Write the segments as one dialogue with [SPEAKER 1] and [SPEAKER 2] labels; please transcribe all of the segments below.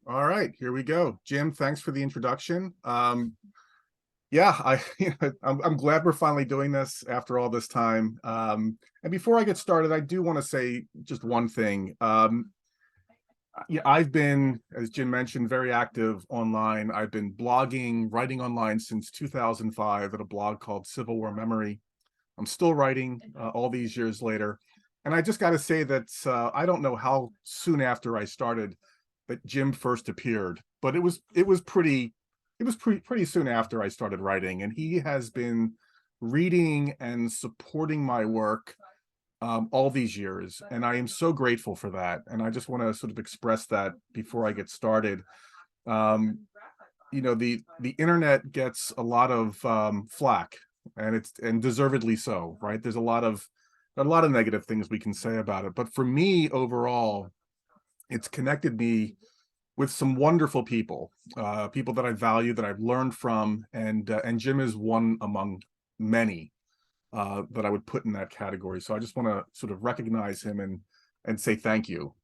[SPEAKER 1] All right, here we go. Jim, thanks for the introduction. Yeah, I'm glad we're finally doing this after all this time. And before I get started, I do want to say just one thing. Yeah, I've been, as Jim mentioned, very active online. I've been blogging, writing online since 2005 at a blog called Civil War Memory. I'm still writing all these years later. And I just got to say that I don't know how soon after I started that Jim first appeared, but it was pretty soon after I started writing, and he has been reading and supporting my work all these years, and I am so grateful for that. And I just want to sort of express that before I get started. Um, the internet gets a lot of flack, and deservedly so, right? There's a lot of negative things we can say about it, but for me overall, it's connected me with some wonderful people, people that I value, that I've learned from, and Jim is one among many that I would put in that category. So I just want to sort of recognize him and say thank you.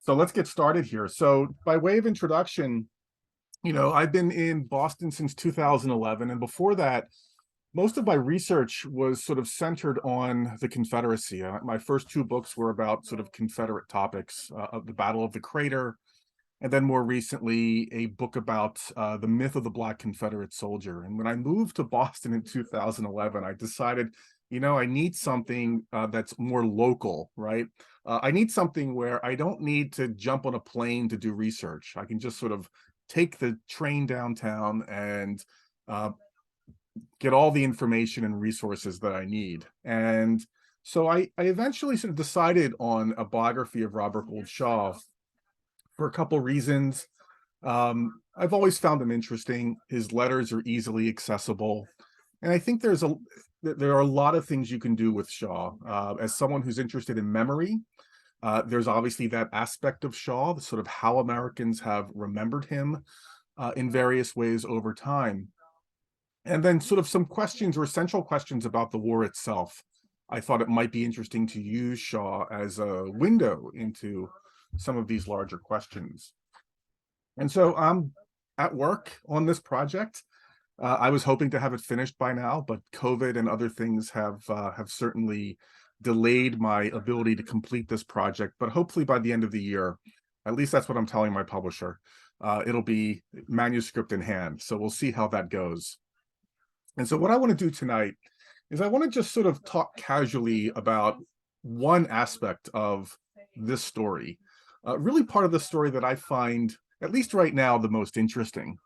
[SPEAKER 1] So let's get started here. So by way of introduction, I've been in Boston since 2011, and before that, most of my research was sort of centered on the Confederacy. My first two books were about sort of Confederate topics, of the Battle of the Crater, and then more recently, a book about the myth of the Black Confederate soldier. And when I moved to Boston in 2011, I decided, I need something that's more local, right? I need something where I don't need to jump on a plane to do research. I can just sort of take the train downtown and uh, get all the information and resources that I need. And so I eventually sort of decided on a biography of Robert Gould Shaw for a couple reasons. I've always found him interesting. His letters are easily accessible, and I think there are a lot of things you can do with Shaw. As someone who's interested in memory, there's obviously that aspect of Shaw, the sort of how Americans have remembered him in various ways over time. And then sort of some questions or essential questions about the war itself. I thought it might be interesting to use Shaw as a window into some of these larger questions. And so I'm at work on this project. I was hoping to have it finished by now, but COVID and other things have certainly delayed my ability to complete this project. But hopefully by the end of the year, at least that's what I'm telling my publisher, it'll be manuscript in hand. So we'll see how that goes. And so what I want to do tonight is I want to just sort of talk casually about one aspect of this story, really part of the story that I find, at least right now, the most interesting.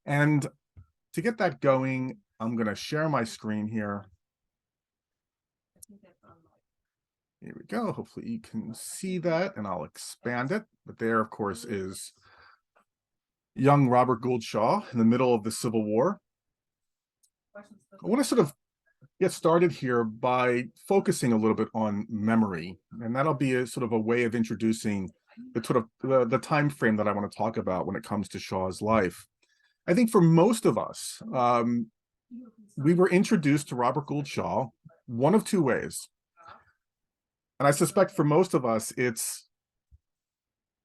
[SPEAKER 1] And to get that going, I'm going to share my screen here. Here we go. Hopefully you can see that, and I'll expand it. But there, of course, is young Robert Gould Shaw in the middle of the Civil War. I want to sort of get started here by focusing a little bit on memory, and that'll be a sort of a way of introducing the time frame that I want to talk about when it comes to Shaw's life. I think for most of us, we were introduced to Robert Gould Shaw one of two ways, and I suspect for most of us, it's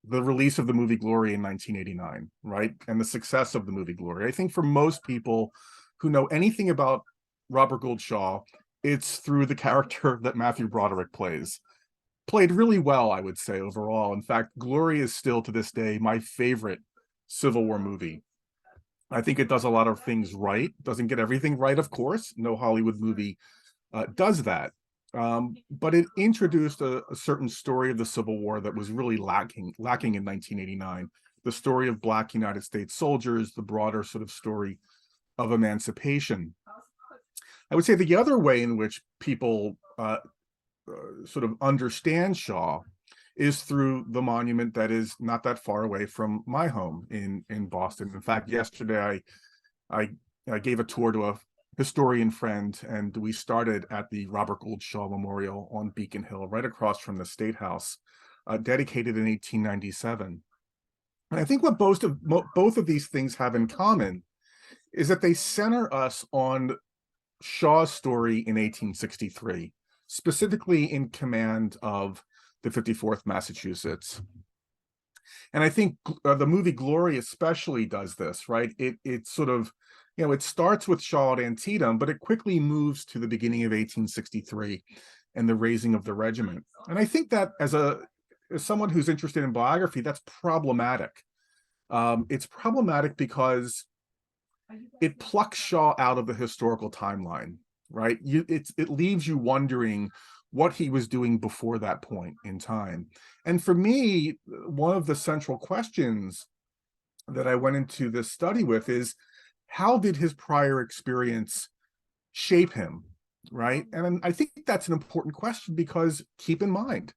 [SPEAKER 1] the release of the movie Glory in 1989, right, and the success of the movie Glory. I think for most people who know anything about Robert Gould Shaw, it's through the character that Matthew Broderick plays. Played really well, I would say, overall. In fact, Glory is still to this day my favorite Civil War movie. I think it does a lot of things right. Doesn't get everything right, of course. No Hollywood movie does that. But it introduced a certain story of the Civil War that was really lacking in 1989. The story of Black United States soldiers, the broader sort of story of emancipation. I would say the other way in which people sort of understand Shaw is through the monument that is not that far away from my home in Boston. In fact, yesterday I gave a tour to a historian friend, and we started at the Robert Gould Shaw Memorial on Beacon Hill, right across from the State House, dedicated in 1897. And I think what both of these things have in common is that they center us on Shaw's story in 1863, specifically in command of the 54th Massachusetts. And I think the movie Glory especially does this, right? It sort of, it starts with Shaw at Antietam, but it quickly moves to the beginning of 1863 and the raising of the regiment. And I think that as someone who's interested in biography, that's problematic. It's problematic because it plucks Shaw out of the historical timeline, right? It leaves you wondering what he was doing before that point in time. And for me, one of the central questions that I went into this study with is, how did his prior experience shape him, right? And I think that's an important question, because keep in mind,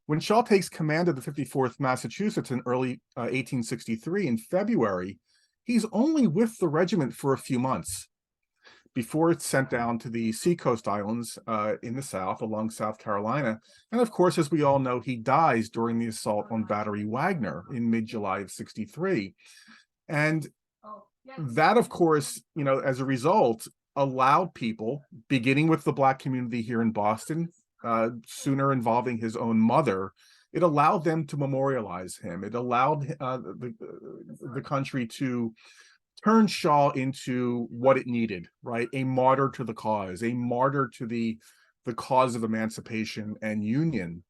[SPEAKER 1] when Shaw takes command of the 54th Massachusetts in early 1863 in February, he's only with the regiment for a few months before it's sent down to the seacoast islands in the South, along South Carolina. And of course, as we all know, he dies during the assault on Battery Wagner in mid-July of 63. And that, of course, as a result, allowed people, beginning with the Black community here in Boston, sooner involving his own mother, it allowed them to memorialize him. It allowed the country to turn Shaw into what it needed, right? A martyr to the cause, a martyr to the cause of emancipation and union.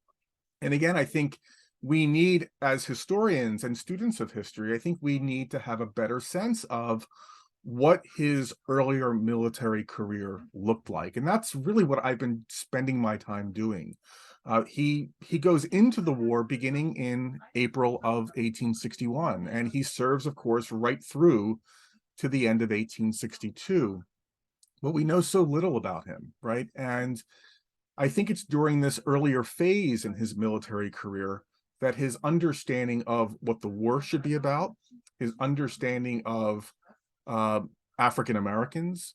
[SPEAKER 1] And again, I think we need, as historians and students of history, I think we need to have a better sense of what his earlier military career looked like. And that's really what I've been spending my time doing. He goes into the war beginning in April of 1861, and he serves, of course, right through to the end of 1862. But we know so little about him, right? And I think it's during this earlier phase in his military career that his understanding of what the war should be about, his understanding of African Americans,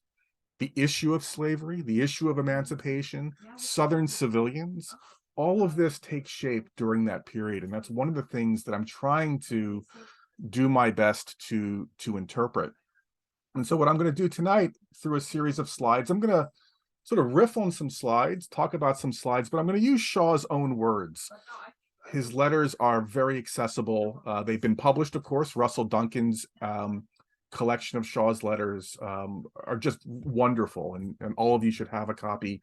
[SPEAKER 1] the issue of slavery, the issue of emancipation, Southern civilians, all of this takes shape during that period. And that's one of the things that I'm trying to do my best to interpret. And so what I'm going to do tonight, through a series of slides, I'm going to sort of riff on some slides, talk about some slides, but I'm going to use Shaw's own words. His letters are very accessible. They've been published, of course. Russell Duncan's collection of Shaw's letters are just wonderful, and all of you should have a copy.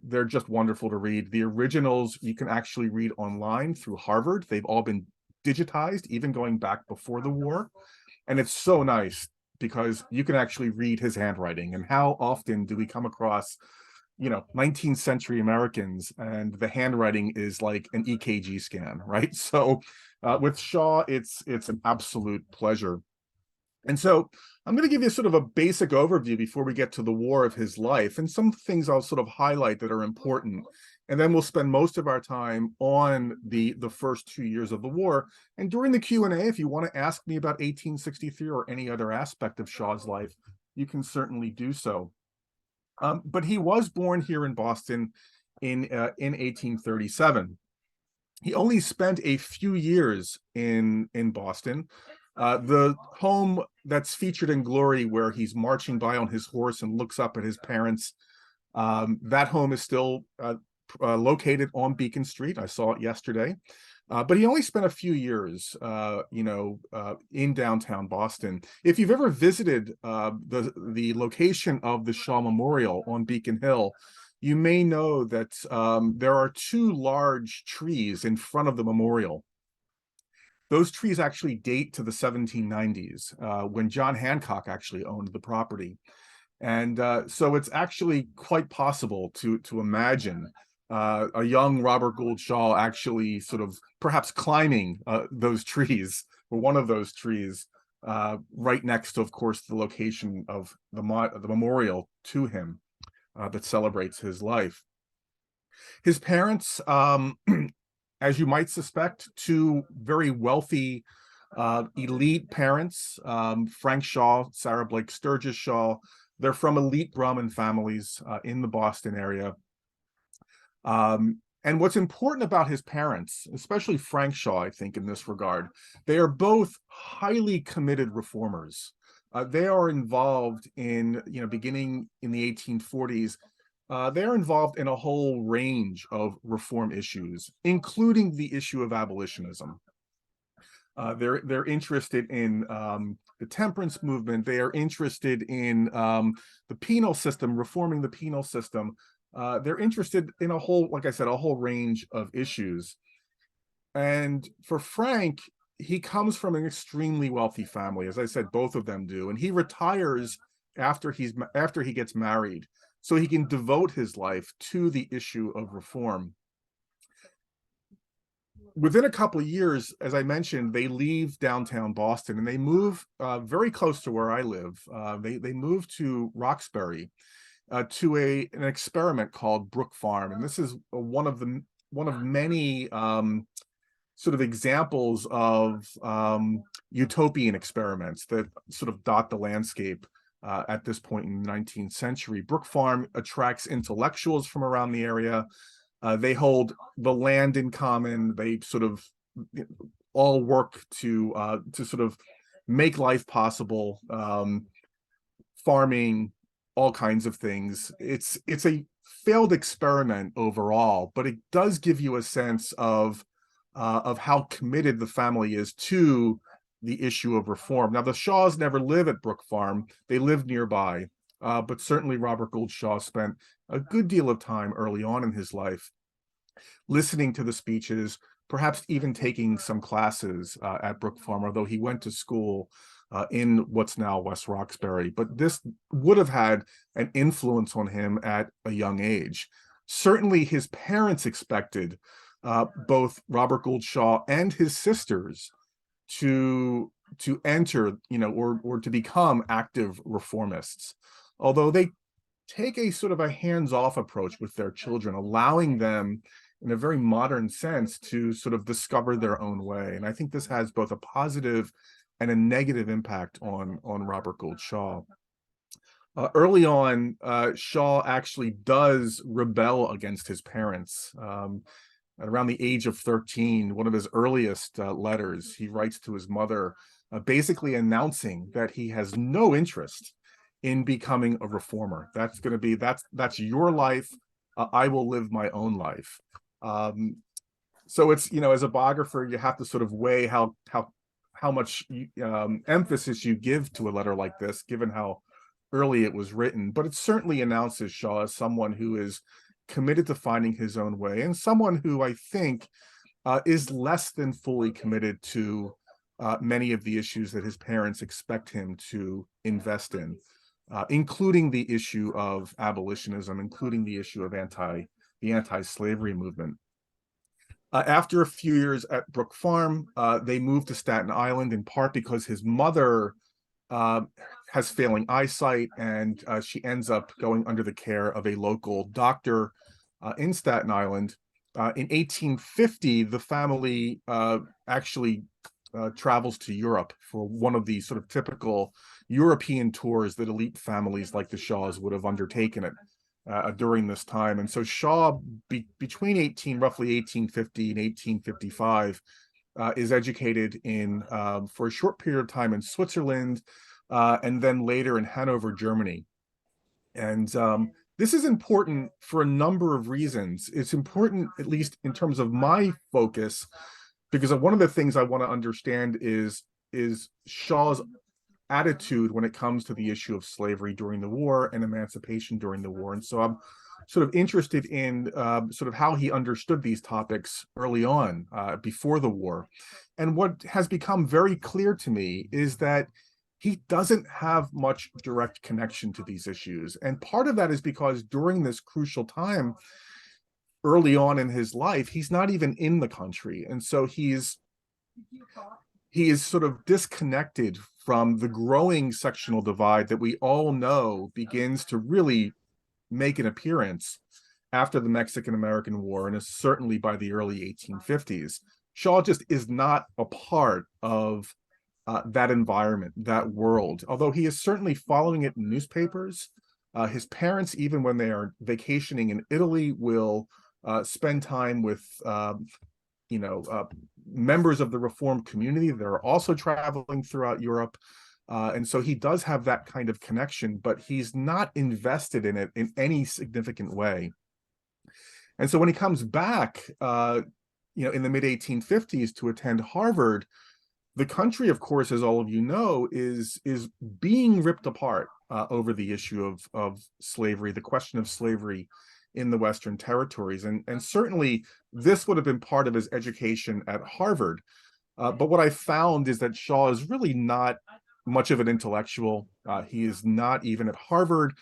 [SPEAKER 1] They're just wonderful to read. The originals you can actually read online through Harvard. They've all been digitized, even going back before the war. And it's so nice because you can actually read his handwriting. And how often do we come across 19th century Americans and the handwriting is like an EKG scan, right? So with Shaw, it's an absolute pleasure. And so I'm going to give you sort of a basic overview before we get to the war of his life, and some things I'll sort of highlight that are important. And then we'll spend most of our time on the first 2 years of the war. And during the Q&A, if you want to ask me about 1863 or any other aspect of Shaw's life, you can certainly do so. But he was born here in Boston in 1837. He only spent a few years in Boston. The home that's featured in Glory, where he's marching by on his horse and looks up at his parents, that home is still located on Beacon Street. I saw it yesterday. But he only spent a few years, in downtown Boston. If you've ever visited the location of the Shaw Memorial on Beacon Hill, you may know that there are two large trees in front of the memorial. Those trees actually date to the 1790s, when John Hancock actually owned the property. And so it's actually quite possible to imagine a young Robert Gould Shaw actually sort of perhaps climbing those trees, or one of those trees, right next to, of course, the location of the memorial to him that celebrates his life. His parents, as you might suspect, two very wealthy, elite parents, Frank Shaw, Sarah Blake Sturgis Shaw. They're from elite Brahmin families in the Boston area. And what's important about his parents, especially Frank Shaw, I think, in this regard, they are both highly committed reformers. They are involved in, beginning in the 1840s, they're involved in a whole range of reform issues, including the issue of abolitionism. They're interested in the temperance movement. They are interested in the penal system, reforming the penal system. They're interested in a whole, like I said, a whole range of issues. And for Frank, he comes from an extremely wealthy family. As I said, both of them do. And he retires after he gets married, so he can devote his life to the issue of reform. Within a couple of years, as I mentioned, they leave downtown Boston and they move very close to where I live. They move to Roxbury to an experiment called Brook Farm, and this is one of many sort of examples of utopian experiments that sort of dot the landscape at this point in the 19th century. Brook Farm attracts intellectuals from around the area. They hold the land in common. They sort of all work to sort of make life possible, farming, all kinds of things. It's a failed experiment overall, but it does give you a sense of how committed the family is to the issue of reform. Now, the Shaws never live at Brook Farm. They live nearby, but certainly Robert Gould Shaw spent a good deal of time early on in his life listening to the speeches, perhaps even taking some classes at Brook Farm, although he went to school in what's now West Roxbury. But this would have had an influence on him at a young age. Certainly his parents expected both Robert Gould Shaw and his sisters to enter, or to become active reformists, although they take a sort of a hands-off approach with their children, allowing them in a very modern sense to sort of discover their own way. And I think this has both a positive and a negative impact on Robert Gould Shaw. Early on, Shaw actually does rebel against his parents. At around the age of 13, one of his earliest letters, he writes to his mother, basically announcing that he has no interest in becoming a reformer. That's going to be, that's your life. I will live my own life. So it's, as a biographer, you have to sort of weigh how much emphasis you give to a letter like this, given how early it was written. But it certainly announces Shaw as someone who is committed to finding his own way, and someone who I think is less than fully committed to many of the issues that his parents expect him to invest in, including the issue of abolitionism, including the issue of the anti-slavery movement. After a few years at Brook Farm, they moved to Staten Island, in part because his mother has failing eyesight, and she ends up going under the care of a local doctor in Staten Island. In 1850, the family actually travels to Europe for one of the sort of typical European tours that elite families like the Shaws would have undertaken during this time. And so Shaw, between roughly 1850 and 1855, is educated for a short period of time in Switzerland, and then later in Hanover, Germany. And this is important for a number of reasons. It's important, at least in terms of my focus, because one of the things I want to understand is Shaw's attitude when it comes to the issue of slavery during the war and emancipation during the war. And so I'm sort of interested in sort of how he understood these topics early on, before the war. And what has become very clear to me is that he doesn't have much direct connection to these issues. And part of that is because during this crucial time, early on in his life, he's not even in the country. And so he is sort of disconnected from the growing sectional divide that we all know begins to really make an appearance after the Mexican-American War, and is certainly by the early 1850s. Shaw just is not a part of that environment, that world, although he is certainly following it in newspapers. His parents, even when they are vacationing in Italy, will spend time with members of the Reformed community that are also traveling throughout Europe. And so he does have that kind of connection, but he's not invested in it in any significant way. And so when he comes back, in the mid-1850s to attend Harvard, The country, of course, as all of you know, is being ripped apart over the issue of slavery, the question of slavery in the Western territories. And certainly this would have been part of his education at Harvard. But what I found is that Shaw is really not much of an intellectual. He is not even at Harvard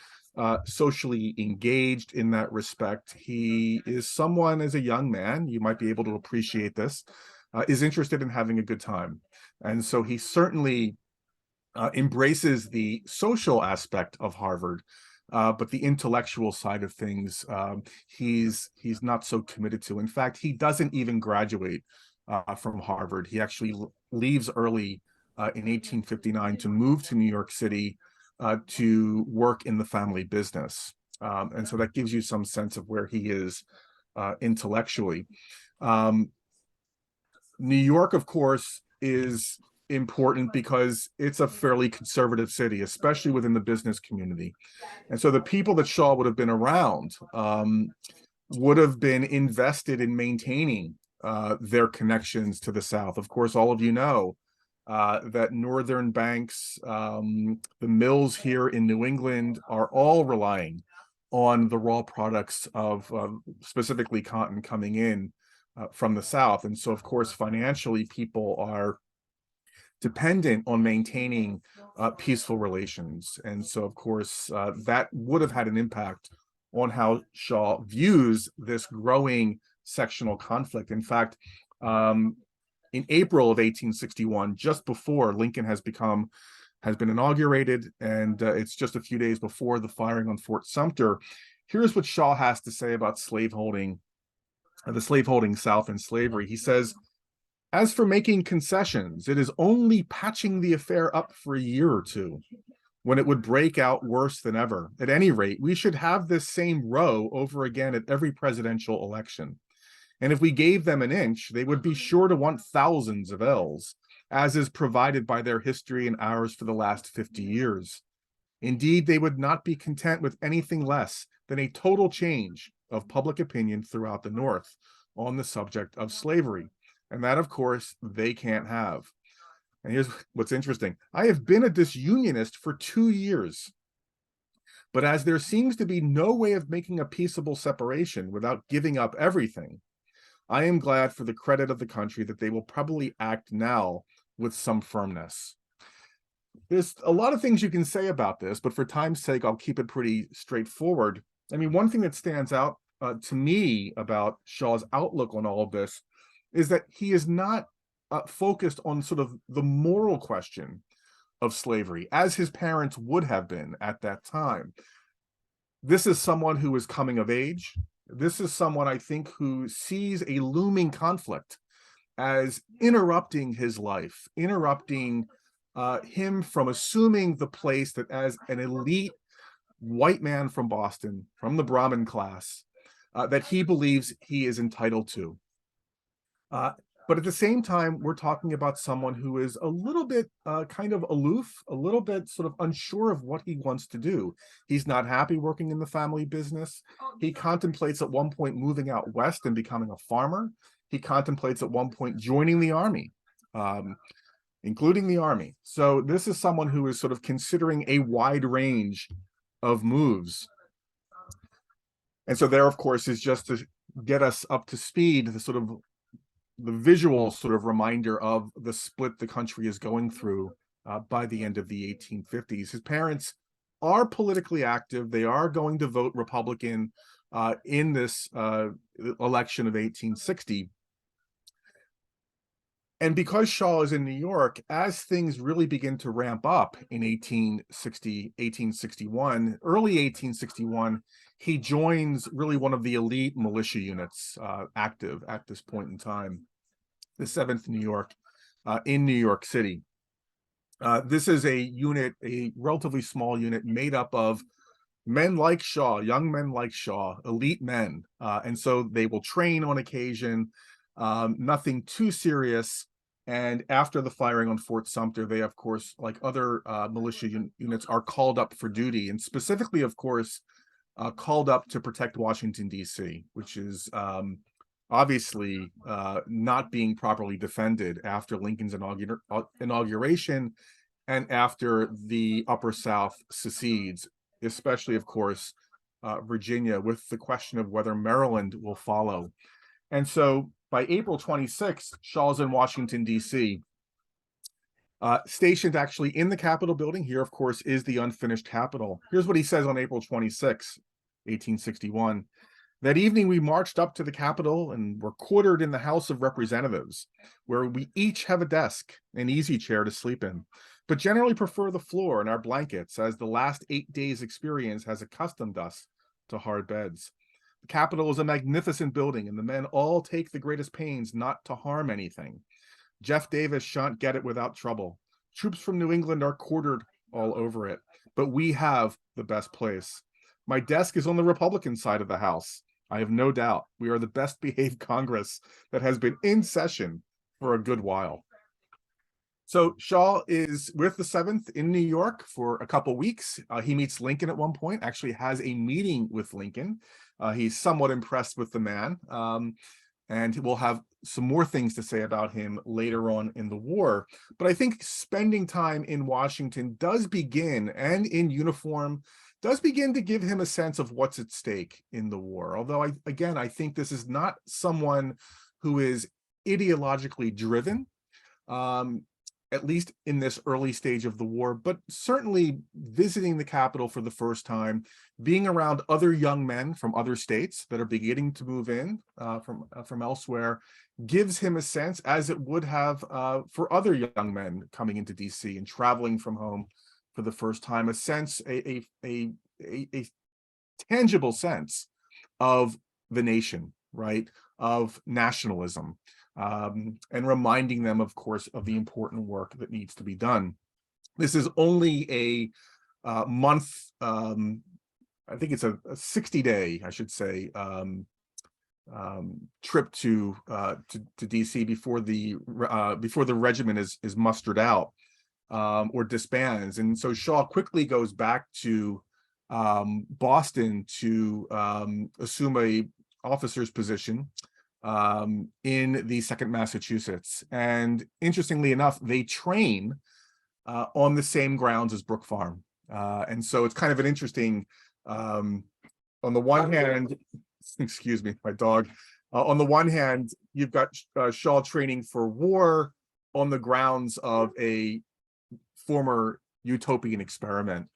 [SPEAKER 1] socially engaged in that respect. He is someone, as a young man, you might be able to appreciate this, is interested in having a good time. And so he certainly embraces the social aspect of Harvard, but the intellectual side of things, he's not so committed to. In fact, he doesn't even graduate from Harvard. He actually leaves early in 1859 to move to New York City to work in the family business. And so that gives you some sense of where he is intellectually. New York, of course, is important because it's a fairly conservative city, especially within the business community. And so the people that Shaw would have been around would have been invested in maintaining their connections to the South. Of course, all of you know that northern banks, the mills here in New England are all relying on the raw products of specifically cotton coming in from the South. And so, of course, financially, people are dependent on maintaining peaceful relations. And so, of course, that would have had an impact on how Shaw views this growing sectional conflict. In fact, in April of 1861, just before Lincoln has been inaugurated, and it's just a few days before the firing on Fort Sumter, here's what Shaw has to say about slaveholding, the slaveholding South and slavery. He says, "As for making concessions, it is only patching the affair up for a year or two, when it would break out worse than ever. At any rate, we should have this same row over again at every presidential election. And if we gave them an inch, they would be sure to want thousands of ells, as is provided by their history and ours for the last 50 years. Indeed, they would not be content with anything less than a total change of public opinion throughout the North on the subject of slavery. And that, of course, they can't have." And here's what's interesting. "I have been a disunionist for 2 years. But as there seems to be no way of making a peaceable separation without giving up everything, I am glad for the credit of the country that they will probably act now with some firmness." There's a lot of things you can say about this, but for time's sake, I'll keep it pretty straightforward. I mean, one thing that stands out to me about Shaw's outlook on all of this is that he is not focused on sort of the moral question of slavery, as his parents would have been at that time. This is someone who is coming of age. This is someone, I think, who sees a looming conflict as interrupting his life, interrupting him from assuming the place that, as an elite white man from Boston, from the Brahmin class, that he believes he is entitled to. But at the same time, we're talking about someone who is a little bit kind of aloof, a little bit sort of unsure of what he wants to do. He's not happy working in the family business. He contemplates at one point moving out west and becoming a farmer. He contemplates at one point joining the army, including the army. So this is someone who is sort of considering a wide range of moves. And so there, of course, is just to get us up to speed, the visual sort of reminder of the split the country is going through by the end of the 1850s. His parents are politically active. They are going to vote Republican in this election of 1860. And because Shaw is in New York, as things really begin to ramp up in 1861, early 1861, he joins really one of the elite militia units active at this point in time, the 7th New York, in New York City. This is a unit, a relatively small unit made up of men like Shaw, young men like Shaw, elite men. And so they will train on occasion, nothing too serious. And after the firing on Fort Sumter, they, of course, like other militia units, are called up for duty, and specifically, of course, called up to protect Washington, D.C., which is obviously not being properly defended after Lincoln's inauguration and after the Upper South secedes, especially, of course, Virginia, with the question of whether Maryland will follow. And so by April 26th, Shaw's in Washington, D.C., stationed actually in the Capitol building. Here, of course, is the unfinished Capitol. Here's what he says on April 26, 1861. That evening, we marched up to the Capitol and were quartered in the House of Representatives, where we each have a desk, an easy chair to sleep in, but generally prefer the floor and our blankets, as the last 8 days' experience has accustomed us to hard beds. The Capitol is a magnificent building, and the men all take the greatest pains not to harm anything. Jeff Davis shan't get it without trouble. Troops from New England are quartered all over it, but we have the best place. My desk is on the Republican side of the House. I have no doubt we are the best behaved Congress that has been in session for a good while. So Shaw is with the 7th in New York for a couple weeks. He meets Lincoln at one point, actually has a meeting with Lincoln. He's somewhat impressed with the man. And we'll have some more things to say about him later on in the war. But I think spending time in Washington does begin, and in uniform, does begin to give him a sense of what's at stake in the war. Although, I think this is not someone who is ideologically driven, at least in this early stage of the war, but certainly visiting the Capitol for the first time, being around other young men from other states that are beginning to move in from elsewhere, gives him a sense, as it would have for other young men coming into DC and traveling from home for the first time, a sense, a tangible sense of the nation, right? Of nationalism. And reminding them, of course, of the important work that needs to be done. This is only a month, I think it's a 60-day, I should say, trip to DC before the regiment is mustered out or disbands. And so Shaw quickly goes back to Boston to assume a officer's position in the 2nd Massachusetts. And interestingly enough, they train on the same grounds as Brook Farm. And so it's kind of an interesting, on the one hand, excuse me, my dog. On the one hand, you've got Shaw training for war on the grounds of a former utopian experiment.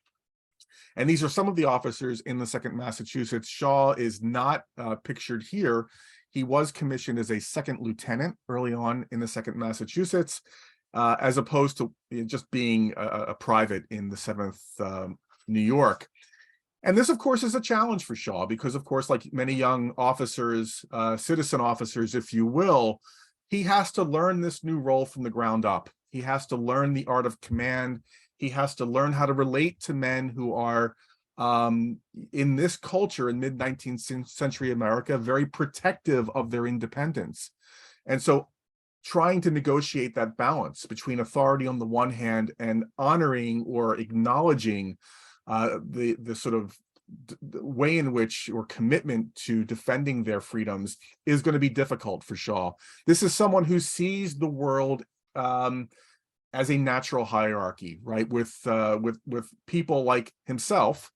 [SPEAKER 1] And these are some of the officers in the 2nd Massachusetts. Shaw is not pictured here. He was commissioned as a 2nd lieutenant early on in the 2nd Massachusetts, as opposed to just being a private in the 7th New York. And this, of course, is a challenge for Shaw because, of course, like many young officers, citizen officers, if you will, he has to learn this new role from the ground up. He has to learn the art of command. He has to learn how to relate to men who are, in this culture in mid-19th century America, very protective of their independence. And so trying to negotiate that balance between authority on the one hand and honoring or acknowledging the sort of way in which, or commitment to defending their freedoms, is going to be difficult for Shaw. This is someone who sees the world as a natural hierarchy, right? With people like himself,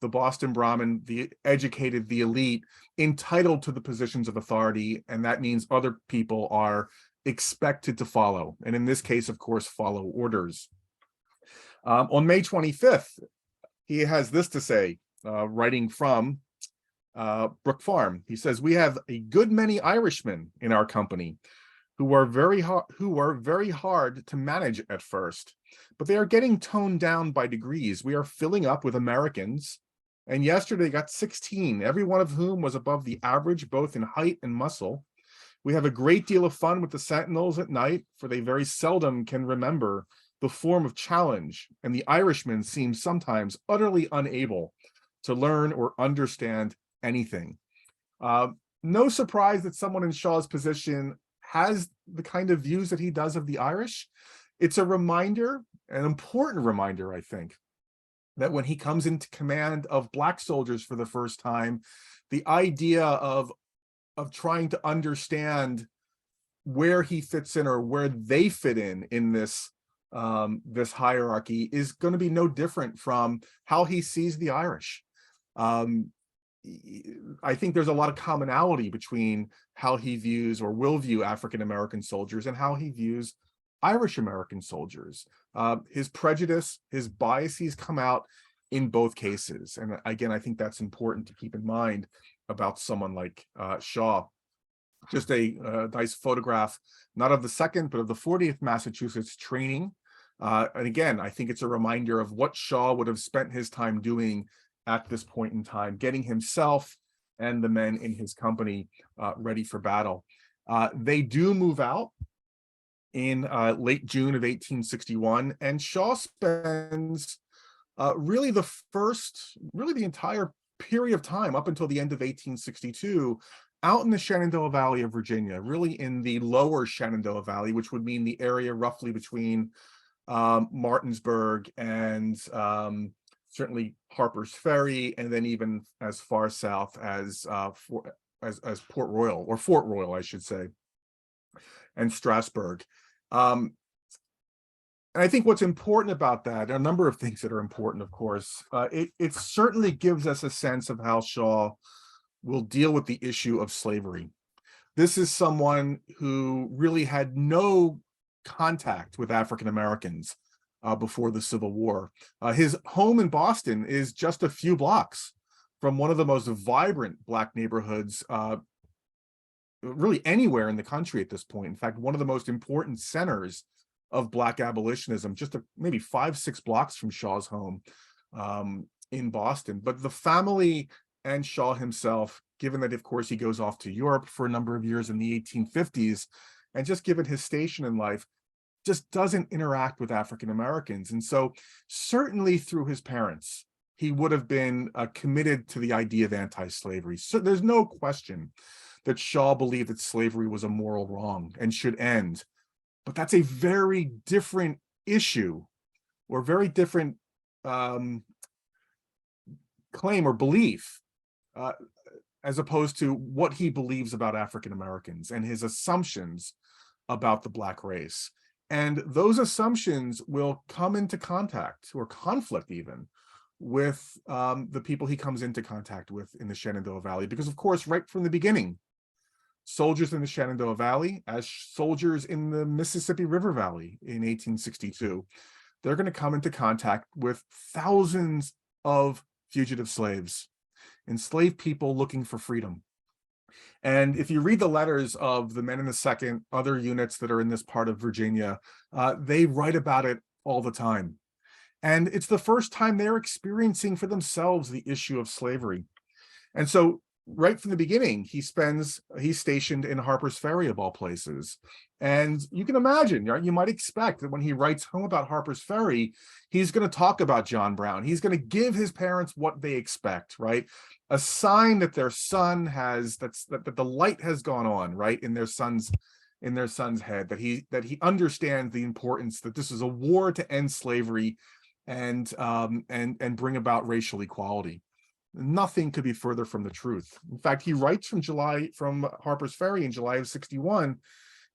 [SPEAKER 1] the Boston Brahmin, the educated, the elite, entitled to the positions of authority, and that means other people are expected to follow, and in this case, of course, follow orders. On May 25th, he has this to say, writing from Brook Farm. He says, "We have a good many Irishmen in our company who are very hard to manage at first, but they are getting toned down by degrees. We are filling up with Americans, and yesterday got 16, every one of whom was above the average, both in height and muscle. We have a great deal of fun with the sentinels at night, for they very seldom can remember the form of challenge, and the Irishmen seem sometimes utterly unable to learn or understand anything." No surprise that someone in Shaw's position has the kind of views that he does of the Irish. It's a reminder, an important reminder, I think, that when he comes into command of Black soldiers for the first time, the idea of trying to understand where he fits in or where they fit in this this hierarchy is going to be no different from how he sees the Irish. Um, I think there's a lot of commonality between how he views or will view African American soldiers and how he views Irish American soldiers. His prejudice, his biases come out in both cases. And again, I think that's important to keep in mind about someone like Shaw. Just a nice photograph, not of the second, but of the 40th Massachusetts training. And again, I think it's a reminder of what Shaw would have spent his time doing at this point in time, getting himself and the men in his company ready for battle. They do move out in late June of 1861, and Shaw spends really the entire period of time up until the end of 1862 out in the Shenandoah Valley of Virginia, really in the lower Shenandoah Valley, which would mean the area roughly between Martinsburg and certainly Harper's Ferry, and then even as far south as Port Royal, or Fort Royal, I should say, and Strasburg. And I think what's important about that, a number of things that are important, of course, it certainly gives us a sense of how Shaw will deal with the issue of slavery. This is someone who really had no contact with African Americans before the Civil War. His home in Boston is just a few blocks from one of the most vibrant Black neighborhoods really anywhere in the country at this point. In fact, one of the most important centers of Black abolitionism, just maybe 5-6 blocks from Shaw's home in Boston. But the family and Shaw himself, given that, of course, he goes off to Europe for a number of years in the 1850s, and just given his station in life, just doesn't interact with African Americans. And so certainly through his parents, he would have been committed to the idea of anti-slavery. So there's no question that Shaw believed that slavery was a moral wrong and should end. But that's a very different issue, or very different claim or belief, as opposed to what he believes about African Americans and his assumptions about the Black race. And those assumptions will come into contact, or conflict even, with the people he comes into contact with in the Shenandoah Valley. Because, of course, right from the beginning, soldiers in the Shenandoah Valley, as soldiers in the Mississippi River Valley in 1862, they're going to come into contact with thousands of fugitive slaves, enslaved people looking for freedom. And if you read the letters of the men in the second, other units that are in this part of Virginia, they write about it all the time. And it's the first time they're experiencing for themselves the issue of slavery. And so right from the beginning, he's stationed in Harper's Ferry, of all places. And you can imagine, you might expect that when he writes home about Harper's Ferry, he's going to talk about John Brown. He's going to give his parents what they expect, right? A sign that their son that the light has gone on, right, in their son's head, that he understands the importance, that this is a war to end slavery and bring about racial equality. Nothing could be further from the truth. In fact, he writes from Harper's Ferry in July of 61.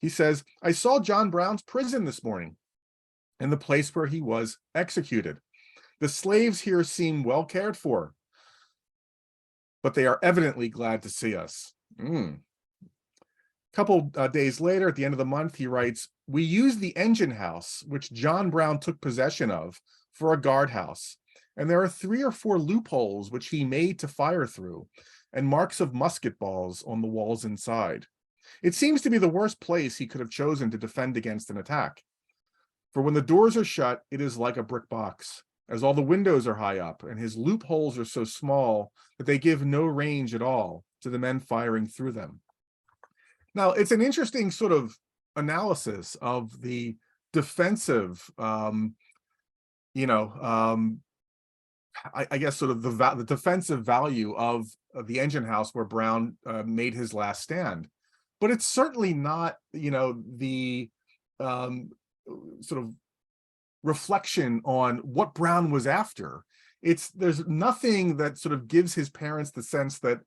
[SPEAKER 1] He says, "I saw John Brown's prison this morning and the place where he was executed. The slaves here seem well cared for, but they are evidently glad to see us." A couple days later, at the end of the month, he writes, "We used the engine house, which John Brown took possession of, for a guardhouse. And there are 3 or 4 loopholes which he made to fire through, and marks of musket balls on the walls inside. It seems to be the worst place he could have chosen to defend against an attack. For when the doors are shut, it is like a brick box, as all the windows are high up, and his loopholes are so small that they give no range at all to the men firing through them." Now, it's an interesting sort of analysis of the defensive, I guess sort of the defensive value of the engine house where Brown made his last stand. But it's certainly not, the sort of reflection on what Brown was after. There's nothing that sort of gives his parents the sense that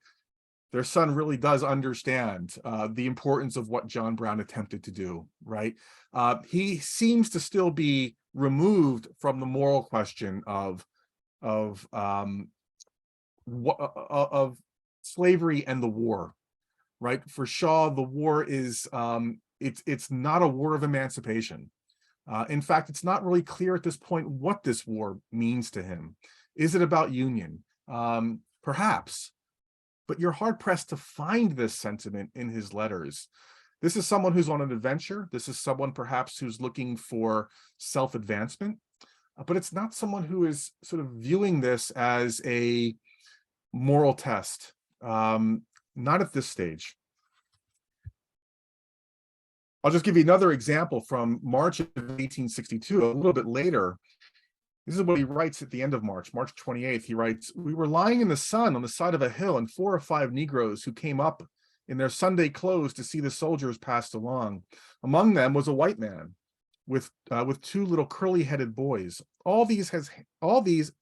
[SPEAKER 1] their son really does understand the importance of what John Brown attempted to do, right? He seems to still be removed from the moral question of of slavery and the war, right? For Shaw, the war is it's not a war of emancipation. In fact, it's not really clear at this point what this war means to him. Is it about union? Perhaps, but you're hard pressed to find this sentiment in his letters. This is someone who's on an adventure. This is someone perhaps who's looking for self-advancement, but it's not someone who is sort of viewing this as a moral test. Not at this stage. I'll just give you another example from March of 1862, a little bit later. This is what he writes at the end of March, March 28th. He writes, "We were lying in the sun on the side of a hill, and 4 or 5 Negroes who came up in their Sunday clothes to see the soldiers passed along. Among them was a white man with 2 little curly-headed boys. All these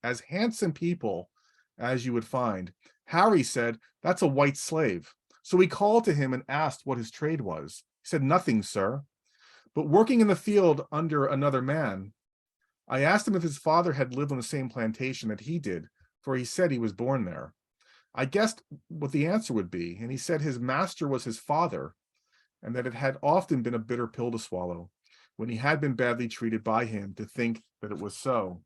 [SPEAKER 1] as handsome people as you would find. Harry said, 'That's a white slave.' So we called to him and asked what his trade was. He said, 'Nothing, sir, but working in the field under another man.' I asked him if his father had lived on the same plantation that he did, for he said he was born there. I guessed what the answer would be, and he said his master was his father, and that it had often been a bitter pill to swallow, when he had been badly treated by him, to think that it was so.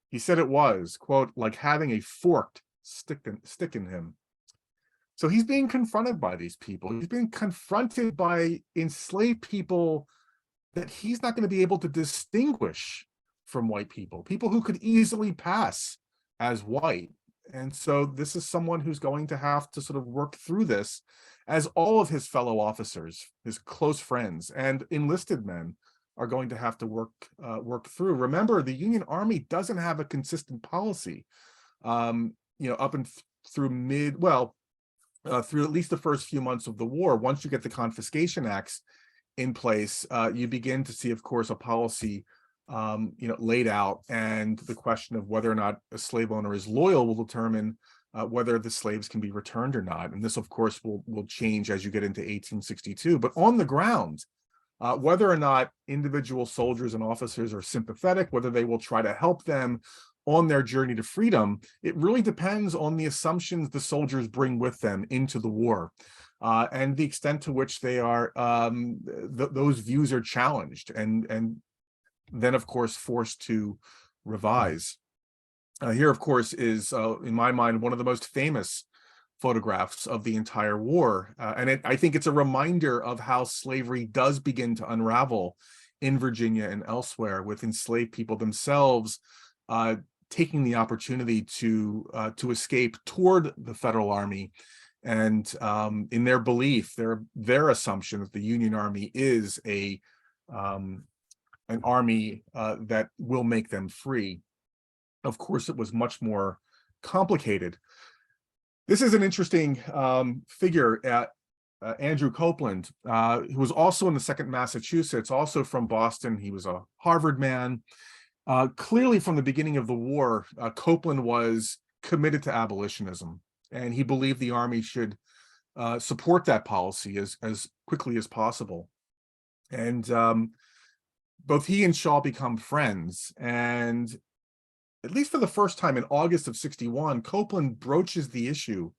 [SPEAKER 1] He said it was, quote, like having a forked stick in him.' So he's being confronted by these people. He's being confronted by enslaved people that he's not going to be able to distinguish from white people, people who could easily pass as white. And so this is someone who's going to have to sort of work through this, as all of his fellow officers, his close friends, and enlisted men are going to have to work through. Remember, the Union Army doesn't have a consistent policy, up and through through at least the first few months of the war. Once you get the Confiscation Acts in place, you begin to see, of course, a policy laid out, and the question of whether or not a slave owner is loyal will determine whether the slaves can be returned or not. And this, of course, will change as you get into 1862. But on the ground, whether or not individual soldiers and officers are sympathetic, whether they will try to help them on their journey to freedom, it really depends on the assumptions the soldiers bring with them into the war, and the extent to which they are those views are challenged and then, of course, forced to revise. Here, of course, is, in my mind, one of the most famous photographs of the entire war. And I think it's a reminder of how slavery does begin to unravel in Virginia and elsewhere, with enslaved people themselves taking the opportunity to escape toward the Federal Army, and in their belief, their assumption that the Union Army is an army that will make them free. Of course, it was much more complicated. This is an interesting figure at Andrew Copeland, who was also in the 2nd Massachusetts, also from Boston. He was a Harvard man. Clearly, from the beginning of the war, Copeland was committed to abolitionism, and he believed the Army should support that policy as quickly as possible. And both he and Shaw become friends, and at least for the first time in August of 61, Copeland broaches the issue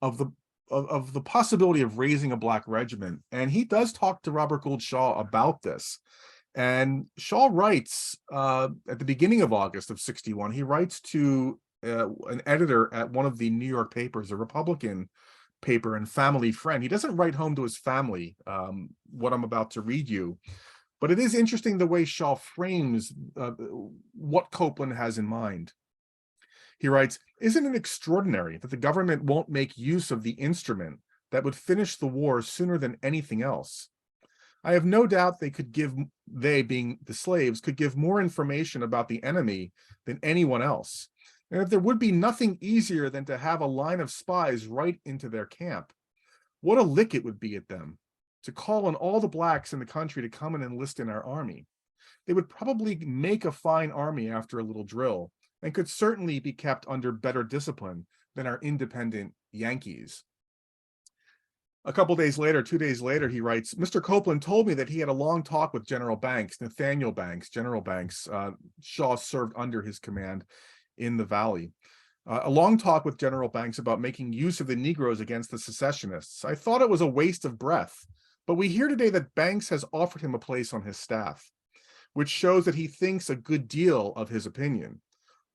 [SPEAKER 1] of the possibility of raising a Black regiment, and he does talk to Robert Gould Shaw about this. And Shaw writes at the beginning of August of 61, he writes to an editor at one of the New York papers, a Republican paper and family friend. He doesn't write home to his family, what I'm about to read you, but it is interesting the way Shaw frames what Copeland has in mind. He writes, "Isn't it extraordinary that the government won't make use of the instrument that would finish the war sooner than anything else? I have no doubt they, being the slaves, could give more information about the enemy than anyone else. And if there would be nothing easier than to have a line of spies right into their camp, what a lick it would be at them to call on all the Blacks in the country to come and enlist in our army. They would probably make a fine army after a little drill, and could certainly be kept under better discipline than our independent Yankees." A couple days later, 2 days later, he writes, Mr. Copeland told me that he had a long talk with General Banks, Nathaniel Banks, General Banks. Shaw served under his command in the Valley. A long talk with General Banks about making use of the Negroes against the secessionists. I thought it was a waste of breath, but we hear today that Banks has offered him a place on his staff, which shows that he thinks a good deal of his opinion.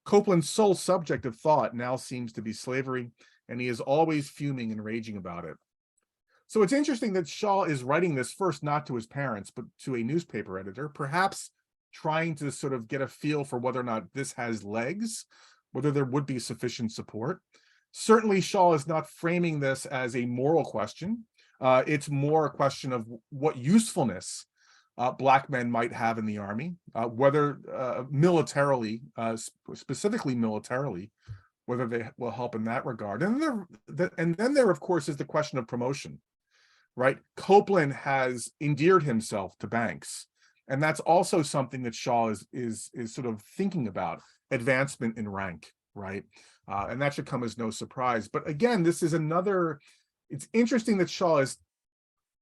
[SPEAKER 1] Copeland's sole subject of thought now seems to be slavery, and he is always fuming and raging about it. So it's interesting that Shaw is writing this first not to his parents, but to a newspaper editor, perhaps trying to sort of get a feel for whether or not this has legs, whether there would be sufficient support. Certainly, Shaw is not framing this as a moral question. It's more a question of what usefulness Black men might have in the army, whether militarily, specifically militarily, whether they will help in that regard. And then there, of course, is the question of promotion. Right? Copeland has endeared himself to Banks. And that's also something that Shaw is sort of thinking about, advancement in rank, right? And that should come as no surprise. But again, this is it's interesting that Shaw is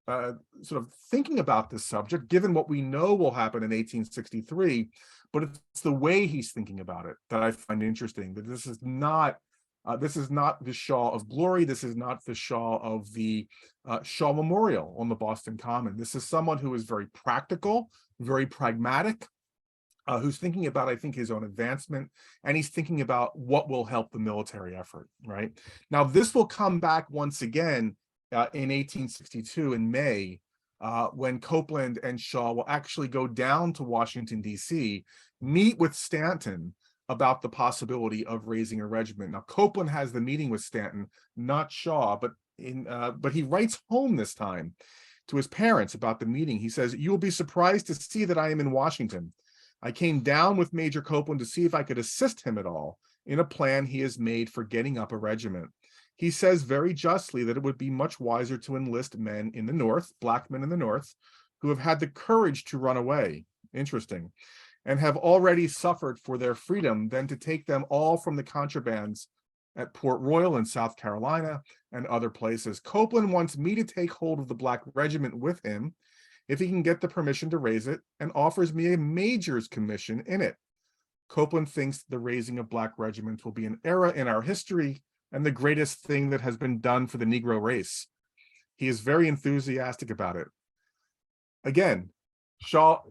[SPEAKER 1] sort of thinking about this subject, given what we know will happen in 1863, but it's the way he's thinking about it that I find interesting, that this is not the Shaw of glory. This is not the Shaw of the Shaw Memorial on the Boston Common. This is someone who is very practical, very pragmatic, who's thinking about, I think, his own advancement, and he's thinking about what will help the military effort, right? Now, this will come back once again in 1862 in May, when Copeland and Shaw will actually go down to Washington, D.C., meet with Stanton about the possibility of raising a regiment. Now, Copeland has the meeting with Stanton, not Shaw, but he writes home this time to his parents about the meeting. He says, "You will be surprised to see that I am in Washington. I came down with Major Copeland to see if I could assist him at all in a plan he has made for getting up a regiment. He says very justly that it would be much wiser to enlist men in the North, Black men in the North, who have had the courage to run away." Interesting. "And have already suffered for their freedom, than to take them all from the contrabands at Port Royal in South Carolina and other places. Copeland wants me to take hold of the Black regiment with him, if he can get the permission to raise it, and offers me a major's commission in it. Copeland thinks the raising of Black regiments will be an era in our history and the greatest thing that has been done for the Negro race. He is very enthusiastic about it." Again, Shaw,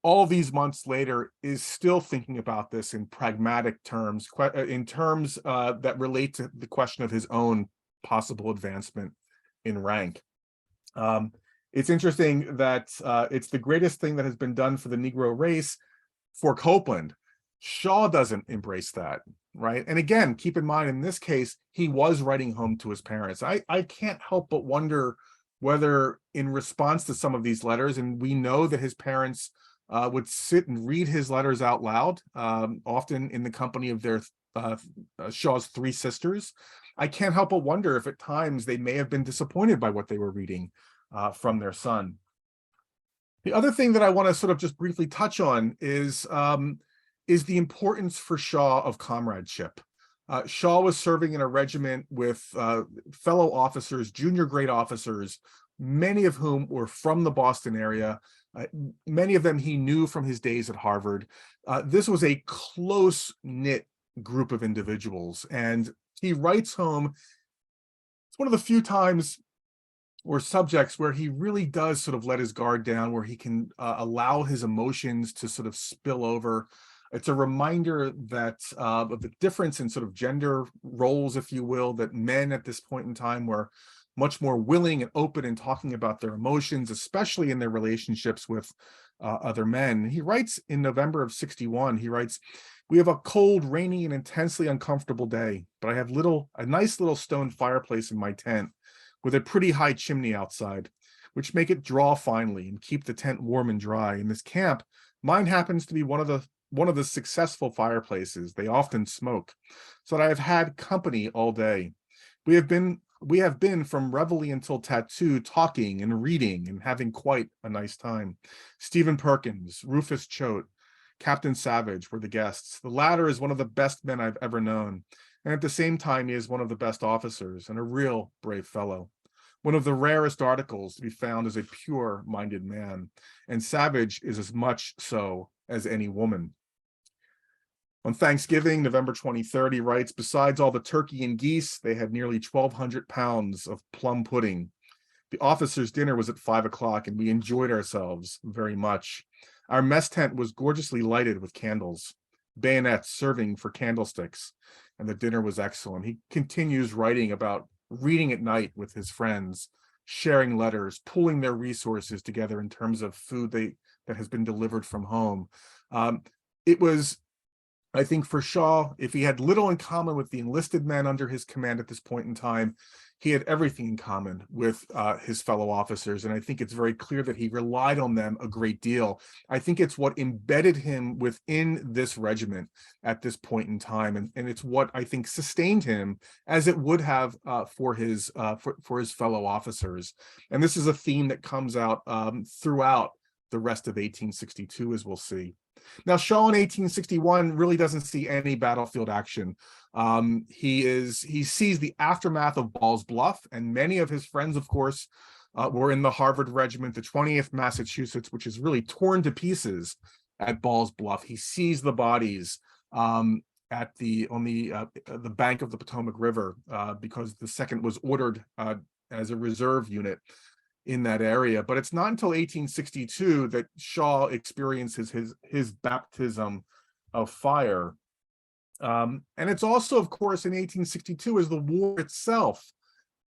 [SPEAKER 1] all these months later, is still thinking about this in pragmatic terms, in terms that relate to the question of his own possible advancement in rank. It's interesting that it's the greatest thing that has been done for the Negro race for Copeland. Shaw doesn't embrace that, right? And again, keep in mind, in this case, he was writing home to his parents. I can't help but wonder whether, in response to some of these letters, and we know that his parents would sit and read his letters out loud, often in the company of their Shaw's three sisters. I can't help but wonder if at times they may have been disappointed by what they were reading from their son. The other thing that I want to sort of just briefly touch on is the importance for Shaw of comradeship. Shaw was serving in a regiment with fellow officers, junior grade officers, many of whom were from the Boston area. Many of them he knew from his days at Harvard. This was a close-knit group of individuals, and he writes home. It's one of the few times or subjects where he really does sort of let his guard down, where he can allow his emotions to sort of spill over. It's a reminder that of the difference in sort of gender roles, if you will, that men at this point in time were much more willing and open in talking about their emotions, especially in their relationships with other men. He writes in November of '61, he writes, "We have a cold, rainy, and intensely uncomfortable day, but I have a nice little stone fireplace in my tent with a pretty high chimney outside, which make it draw finely and keep the tent warm and dry. In this camp, mine happens to be one of the successful fireplaces. They often smoke, so that I have had company all day. We have been from reveille until tattoo, talking and reading and having quite a nice time. Stephen Perkins, Rufus Choate, Captain Savage were the guests. The latter is one of the best men I've ever known, and at the same time, he is one of the best officers and a real brave fellow. One of the rarest articles to be found is a pure-minded man, and Savage is as much so as any woman. On Thanksgiving, November 23rd, he writes, besides all the turkey and geese, they had nearly 1,200 pounds of plum pudding. The officers' dinner was at 5 o'clock, and we enjoyed ourselves very much. Our mess tent was gorgeously lighted with candles, bayonets serving for candlesticks, and the dinner was excellent. He continues writing about reading at night with his friends, sharing letters, pooling their resources together in terms of food that has been delivered from home. It was, I think, for Shaw, if he had little in common with the enlisted men under his command at this point in time, he had everything in common with his fellow officers. And I think it's very clear that he relied on them a great deal. I think it's what embedded him within this regiment at this point in time. And it's what I think sustained him as it would have for his fellow officers. And this is a theme that comes out throughout the rest of 1862, as we'll see. Now, Shaw in 1861 really doesn't see any battlefield action. He sees the aftermath of Ball's Bluff, and many of his friends, of course, were in the Harvard Regiment, the 20th Massachusetts, which is really torn to pieces at Ball's Bluff. He sees the bodies on the bank of the Potomac River because the 2nd was ordered as a reserve unit in that area. But it's not until 1862 that Shaw experiences his baptism of fire. And it's also, of course, in 1862 as the war itself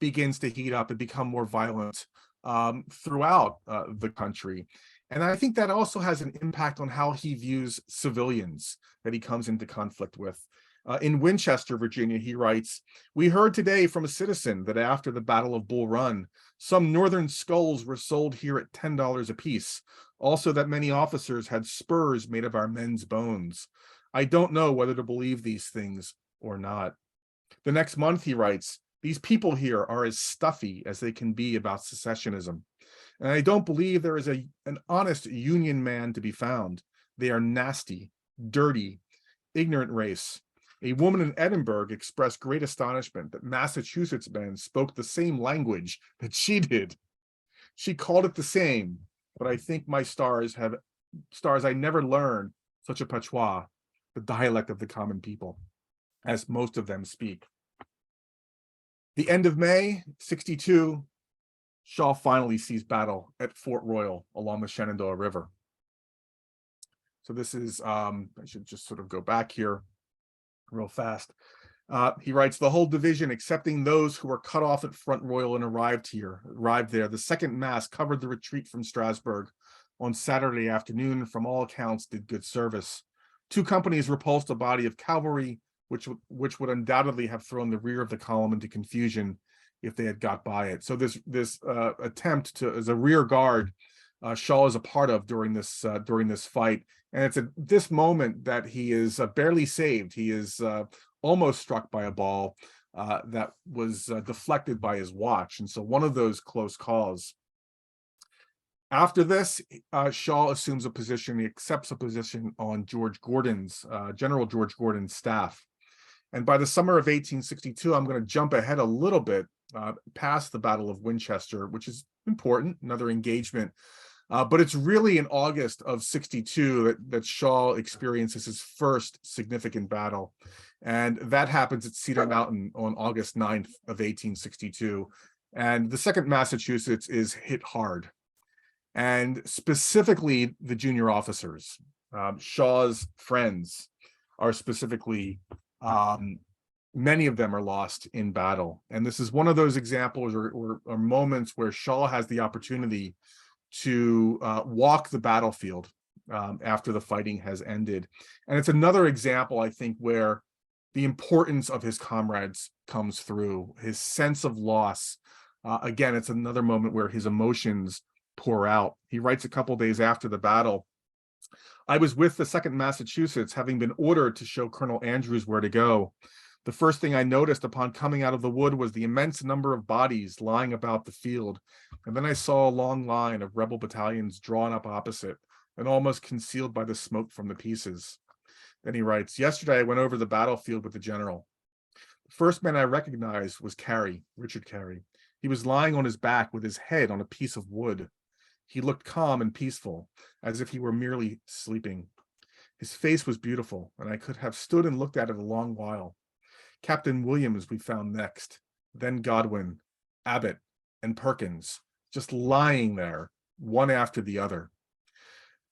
[SPEAKER 1] begins to heat up and become more violent throughout the country. And I think that also has an impact on how he views civilians that he comes into conflict with. In Winchester, Virginia, he writes, we heard today from a citizen that after the Battle of Bull Run, some Northern skulls were sold here at $10 apiece. Also that many officers had spurs made of our men's bones. I don't know whether to believe these things or not. The next month, he writes, these people here are as stuffy as they can be about secessionism. And I don't believe there is an honest Union man to be found. They are nasty, dirty, ignorant race. A woman in Edinburgh expressed great astonishment that Massachusetts men spoke the same language that she did. She called it the same, but I think my stars I never learned such a patois, the dialect of the common people, as most of them speak. The end of May, 62, Shaw finally sees battle at Fort Royal along the Shenandoah River. So this is, I should just sort of go back here real fast. He writes, the whole division, excepting those who were cut off at Front Royal and arrived there. The 2nd Mass covered the retreat from Strasburg on Saturday afternoon, and from all accounts did good service. 2 companies repulsed a body of cavalry, which would undoubtedly have thrown the rear of the column into confusion if they had got by it. So this attempt to, as a rear guard, Shaw is a part of during this fight. And it's at this moment that he is barely saved. He is almost struck by a ball that was deflected by his watch. And so one of those close calls. After this, Shaw assumes a position. He accepts a position on General George Gordon's staff. And by the summer of 1862, I'm going to jump ahead a little bit past the Battle of Winchester, which is important, another engagement. But it's really in August of 62 that Shaw experiences his first significant battle. And that happens at Cedar Mountain on August 9th of 1862. And the 2nd Massachusetts is hit hard. And specifically the junior officers, Shaw's friends are specifically, many of them are lost in battle. And this is one of those examples or moments where Shaw has the opportunity to walk the battlefield after the fighting has ended. And it's another example, I think, where the importance of his comrades comes through, his sense of loss. Again, it's another moment where his emotions pour out. He writes a couple days after the battle, I was with the 2nd Massachusetts, having been ordered to show Colonel Andrews where to go. The first thing I noticed upon coming out of the wood was the immense number of bodies lying about the field. And then I saw a long line of rebel battalions drawn up opposite and almost concealed by the smoke from the pieces. Then he writes, yesterday I went over the battlefield with the general. The first man I recognized was Richard Carey. He was lying on his back with his head on a piece of wood. He looked calm and peaceful, as if he were merely sleeping. His face was beautiful, and I could have stood and looked at it a long while. Captain Williams we found next, then Godwin, Abbott, and Perkins, just lying there, one after the other.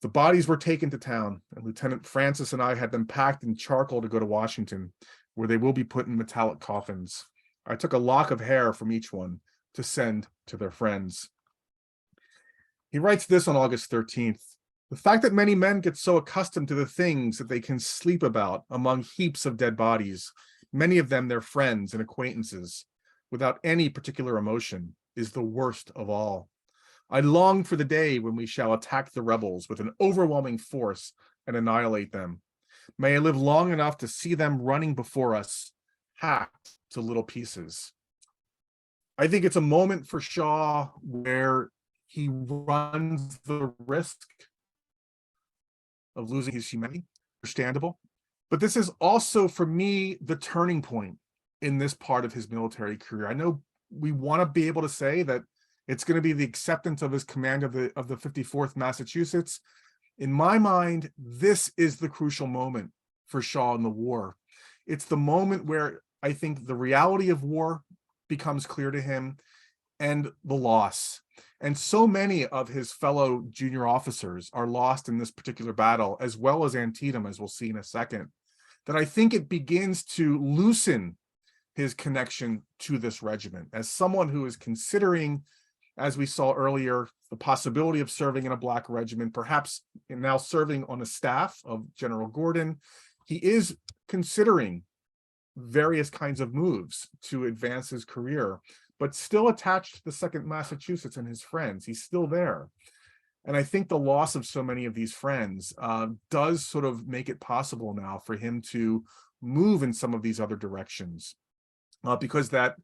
[SPEAKER 1] The bodies were taken to town, and Lieutenant Francis and I had them packed in charcoal to go to Washington, where they will be put in metallic coffins. I took a lock of hair from each one to send to their friends. He writes this on August 13th. The fact that many men get so accustomed to the things that they can sleep about among heaps of dead bodies, many of them their friends and acquaintances, without any particular emotion, is the worst of all. I long for the day when we shall attack the rebels with an overwhelming force and annihilate them. May I live long enough to see them running before us, hacked to little pieces. I think it's a moment for Shaw where he runs the risk of losing his humanity, understandable. But this is also, for me, the turning point in this part of his military career. I know we want to be able to say that it's going to be the acceptance of his command of the 54th Massachusetts. In my mind, this is the crucial moment for Shaw in the war. It's the moment where I think the reality of war becomes clear to him, and the loss. And so many of his fellow junior officers are lost in this particular battle, as well as Antietam, as we'll see in a second, that I think it begins to loosen his connection to this regiment. As someone who is considering, as we saw earlier, the possibility of serving in a Black regiment, perhaps now serving on a staff of General Gordon, he is considering various kinds of moves to advance his career, but still attached to the 2nd Massachusetts and his friends. He's still there. And I think the loss of so many of these friends does sort of make it possible now for him to move in some of these other directions, because that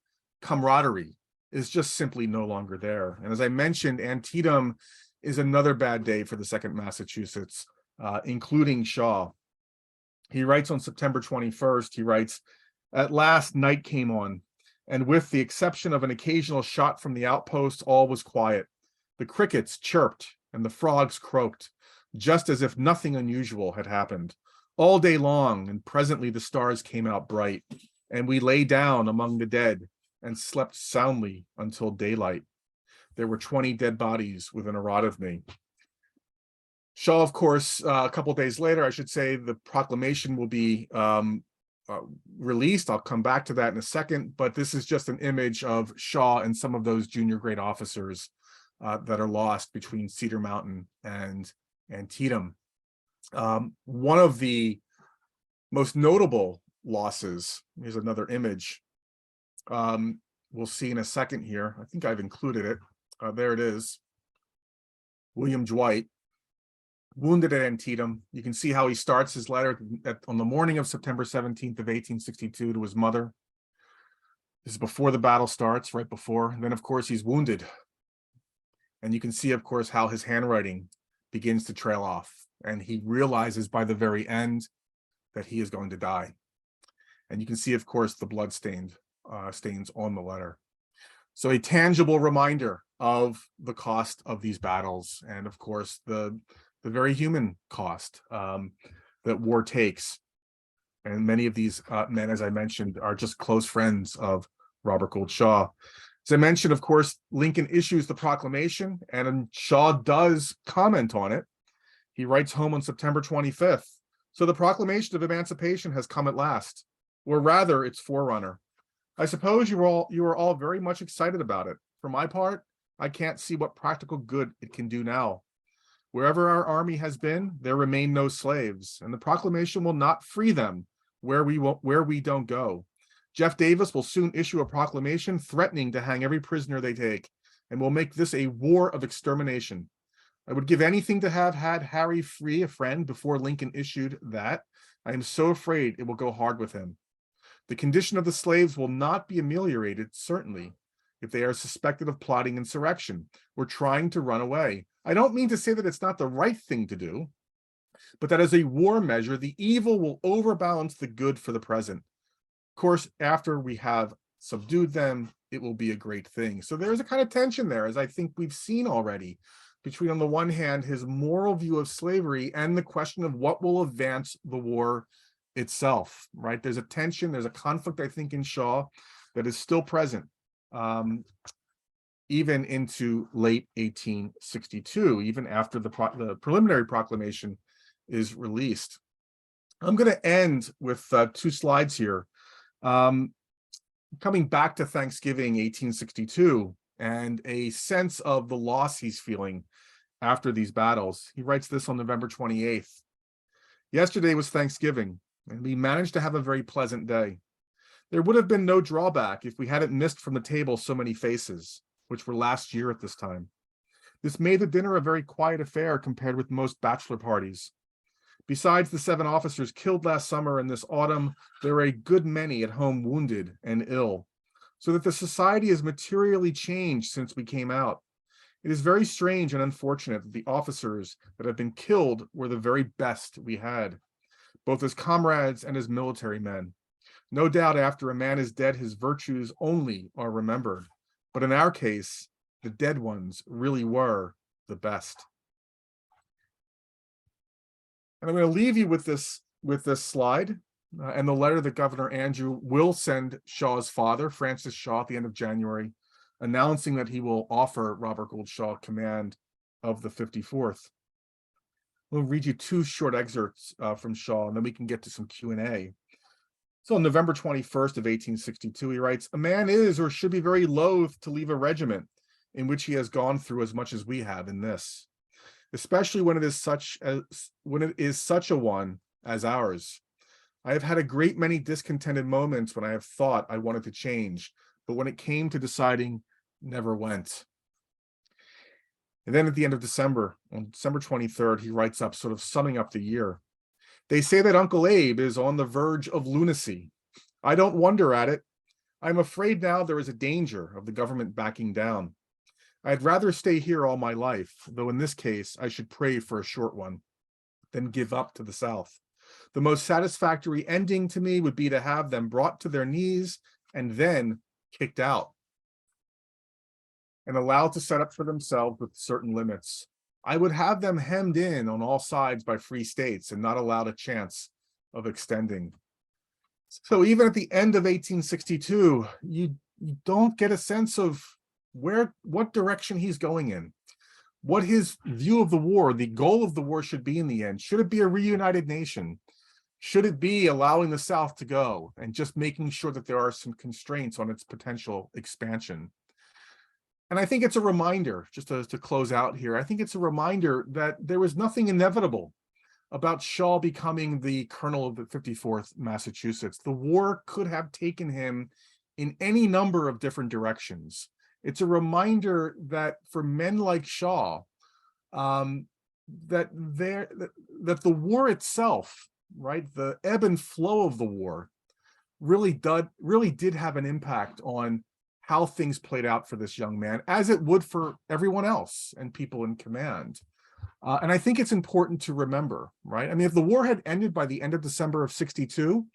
[SPEAKER 1] camaraderie is just simply no longer there. And as I mentioned, Antietam is another bad day for the 2nd Massachusetts, including Shaw. He writes on September 21st, he writes, "At last night came on, and with the exception of an occasional shot from the outpost, all was quiet. The crickets chirped and the frogs croaked, just as if nothing unusual had happened. All day long, and presently the stars came out bright, and we lay down among the dead and slept soundly until daylight. There were 20 dead bodies within a rod of me." Shaw, of course, a couple days later, I should say, the proclamation will be released. I'll come back to that in a second, but this is just an image of Shaw and some of those junior grade officers that are lost between Cedar Mountain and Antietam. One of the most notable losses, here's another image, we'll see in a second here. I think I've included it. There it is. William Dwight, wounded at Antietam. You can see how he starts his letter on the morning of September 17th of 1862 to his mother. This is before the battle starts, right before. And then, of course, he's wounded. And you can see, of course, how his handwriting begins to trail off. And he realizes by the very end that he is going to die. And you can see, of course, the blood stains on the letter. So a tangible reminder of the cost of these battles, and of course the very human cost that war takes. And many of these men, as I mentioned, are just close friends of Robert Gould Shaw. As I mentioned, of course, Lincoln issues the proclamation, and Shaw does comment on it. He writes home on September 25th. "So the Proclamation of Emancipation has come at last, or rather its forerunner. I suppose you are all very much excited about it. For my part, I can't see what practical good it can do now. Wherever our army has been, there remain no slaves, and the proclamation will not free them where we don't go. Jeff Davis will soon issue a proclamation threatening to hang every prisoner they take, and will make this a war of extermination. I would give anything to have had Harry free a friend before Lincoln issued that. I am so afraid it will go hard with him. The condition of the slaves will not be ameliorated, certainly, if they are suspected of plotting insurrection or trying to run away. I don't mean to say that it's not the right thing to do, but that as a war measure, the evil will overbalance the good for the present. Of course, after we have subdued them, it will be a great thing. So there's a kind of tension there, as I think we've seen already, between, on the one hand, his moral view of slavery and the question of what will advance the war itself, right? There's a tension, there's a conflict, I think, in Shaw that is still present, even into late 1862, even after the preliminary proclamation is released. I'm going to end with 2 slides here. Coming back to Thanksgiving 1862 and a sense of the loss he's feeling after these battles. He writes this on November 28th. Yesterday was Thanksgiving, and we managed to have a very pleasant day. There would have been no drawback if we hadn't missed from the table so many faces, which were last year at this time. This made the dinner a very quiet affair compared with most bachelor parties. Besides the 7 officers killed last summer and this autumn, there are a good many at home wounded and ill, so that the society has materially changed since we came out. It is very strange and unfortunate that the officers that have been killed were the very best we had, both as comrades and as military men. No doubt after a man is dead, his virtues only are remembered. But in our case, the dead ones really were the best. And I'm going to leave you with this slide and the letter that Governor Andrew will send Shaw's father, Francis Shaw, at the end of January, announcing that he will offer Robert Gould Shaw command of the 54th. We'll read you 2 short excerpts from Shaw, and then we can get to some Q&A. So on November 21st of 1862, he writes, "A man is or should be very loath to leave a regiment in which he has gone through as much as we have in this, especially when it is such a one as ours. I have had a great many discontented moments when I have thought I wanted to change, but when it came to deciding, never went." And then at the end of December, on December 23rd, he writes up, sort of summing up the year. "They say that Uncle Abe is on the verge of lunacy. I don't wonder at it. I'm afraid now there is a danger of the government backing down. I'd rather stay here all my life, though in this case I should pray for a short one, than give up to the South. The most satisfactory ending to me would be to have them brought to their knees and then kicked out and allowed to set up for themselves with certain limits. I would have them hemmed in on all sides by free states and not allowed a chance of extending." So even at the end of 1862, you don't get a sense of what direction he's going in, what his view of the war, the goal of the war should be in the end. Should it be a reunited nation? Should it be allowing the South to go and just making sure that there are some constraints on its potential expansion? And I think it's a reminder, just to close out here, I think it's a reminder that there was nothing inevitable about Shaw becoming the colonel of the 54th Massachusetts. The war could have taken him in any number of different directions. It's a reminder that for men like Shaw, that the war itself, right, the ebb and flow of the war, really did have an impact on how things played out for this young man, as it would for everyone else and people in command. And I think it's important to remember, right? I mean, if the war had ended by the end of December of 62,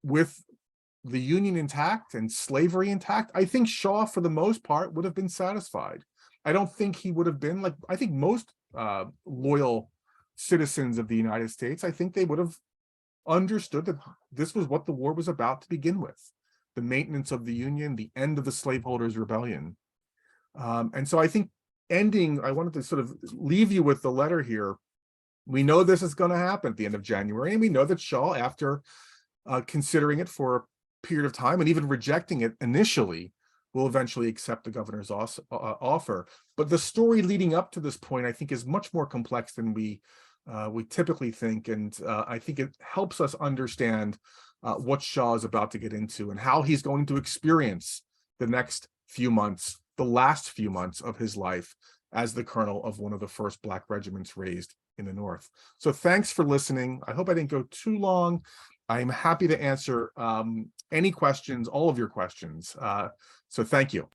[SPEAKER 1] with the Union intact and slavery intact, I think Shaw, for the most part, would have been satisfied. I don't think he would have been, like, I think most loyal citizens of the United States, I think they would have understood that this was what the war was about to begin with. The maintenance of the Union, the end of the slaveholders' rebellion. And so I think I wanted to sort of leave you with the letter here. We know this is going to happen at the end of January, and we know that Shaw, after considering it for a period of time and even rejecting it initially, will eventually accept the governor's offer. But the story leading up to this point, I think, is much more complex than we typically think, and I think it helps us understand what Shaw is about to get into and how he's going to experience the next few months, the last few months of his life as the colonel of one of the first Black regiments raised in the North. So thanks for listening. I hope I didn't go too long. I'm happy to answer any questions, all of your questions. So thank you.